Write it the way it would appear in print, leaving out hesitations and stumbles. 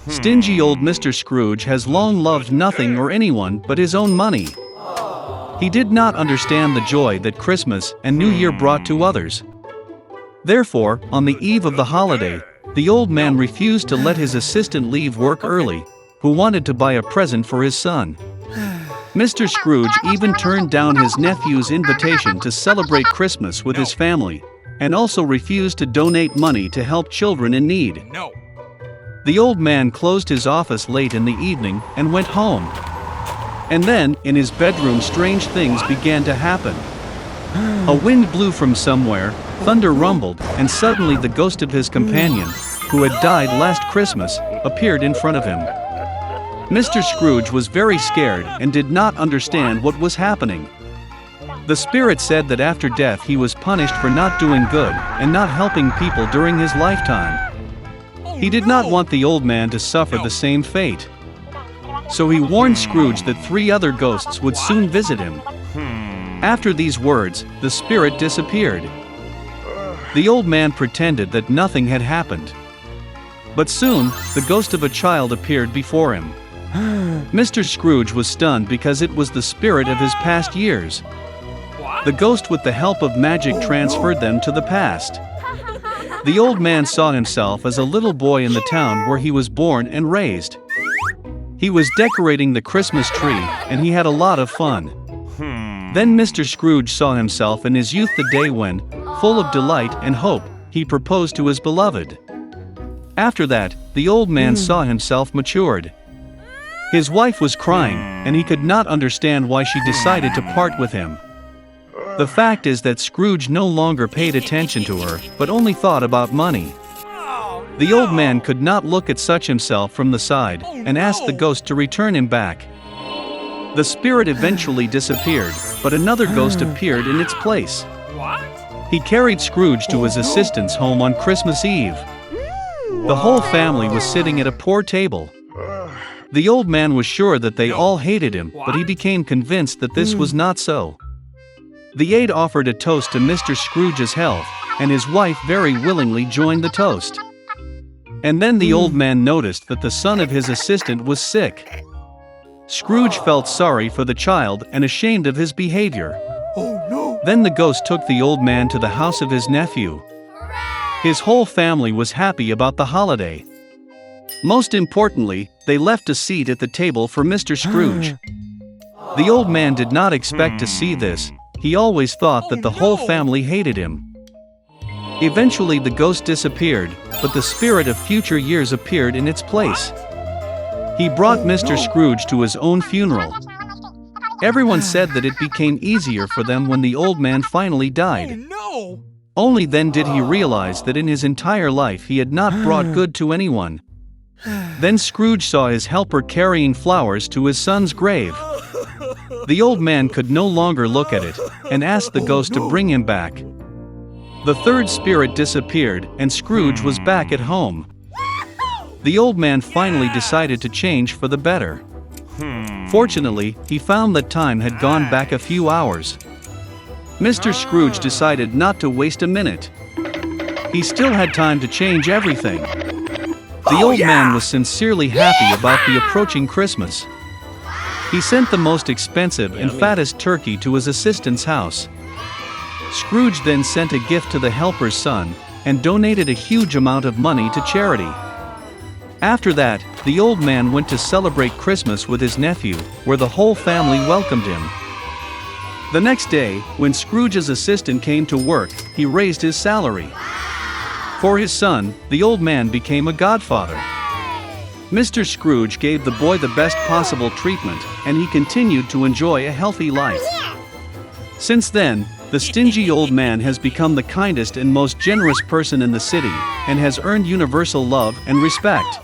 Stingy old Mr. Scrooge has long loved nothing or anyone but his own money. He did not understand the joy that Christmas and New Year brought to others. Therefore, on the eve of the holiday, the old man refused to let his assistant leave work early, who wanted to buy a present for his son. Mr. Scrooge even turned down his nephew's invitation to celebrate Christmas with his family, and also refused to donate money to help children in need. The old man closed his office late in the evening and went home. And then, in his bedroom, strange things began to happen. A wind blew from somewhere, thunder rumbled, and suddenly the ghost of his companion, who had died last Christmas, appeared in front of him. Mr. Scrooge was very scared and did not understand what was happening. The spirit said that after death he was punished for not doing good and not helping people during his lifetime. He did not want the old man to suffer the same fate. So he warned Scrooge that 3 other ghosts would soon visit him. After these words, the spirit disappeared. The old man pretended that nothing had happened. But soon, the ghost of a child appeared before him. Mr. Scrooge was stunned because it was the spirit of his past years. The ghost, with the help of magic, transferred them to the past. The old man saw himself as a little boy in the town where he was born and raised. He was decorating the Christmas tree, and he had a lot of fun. Then Mr. Scrooge saw himself in his youth, the day when, full of delight and hope, he proposed to his beloved. After that, the old man saw himself matured. His wife was crying, and he could not understand why she decided to part with him. The fact is that Scrooge no longer paid attention to her, but only thought about money. The old man could not look at such himself from the side, and asked the ghost to return him back. The spirit eventually disappeared, but another ghost appeared in its place. He carried Scrooge to his assistant's home on Christmas Eve. The whole family was sitting at a poor table. The old man was sure that they all hated him, but he became convinced that this was not so. The aide offered a toast to Mr. Scrooge's health, and his wife very willingly joined the toast. And then the old man noticed that the son of his assistant was sick. Scrooge felt sorry for the child and ashamed of his behavior. Then the ghost took the old man to the house of his nephew. His whole family was happy about the holiday. Most importantly, they left a seat at the table for Mr. Scrooge. The old man did not expect to see this. He always thought that the whole family hated him. Eventually the ghost disappeared, but the spirit of future years appeared in its place. He brought Mr. Scrooge to his own funeral. Everyone said that it became easier for them when the old man finally died. Only then did he realize that in his entire life he had not brought good to anyone. Then Scrooge saw his helper carrying flowers to his son's grave. The old man could no longer look at it, and asked the ghost to bring him back. The third spirit disappeared, and Scrooge was back at home. The old man finally decided to change for the better. Fortunately, he found that time had gone back a few hours. Mr. Scrooge decided not to waste a minute. He still had time to change everything. The old man was sincerely happy about the approaching Christmas. He sent the most expensive and fattest turkey to his assistant's house. Scrooge then sent a gift to the helper's son, and donated a huge amount of money to charity. After that, the old man went to celebrate Christmas with his nephew, where the whole family welcomed him. The next day, when Scrooge's assistant came to work, he raised his salary. For his son, the old man became a godfather. Mr. Scrooge gave the boy the best possible treatment, and he continued to enjoy a healthy life. Since then, the stingy old man has become the kindest and most generous person in the city, and has earned universal love and respect.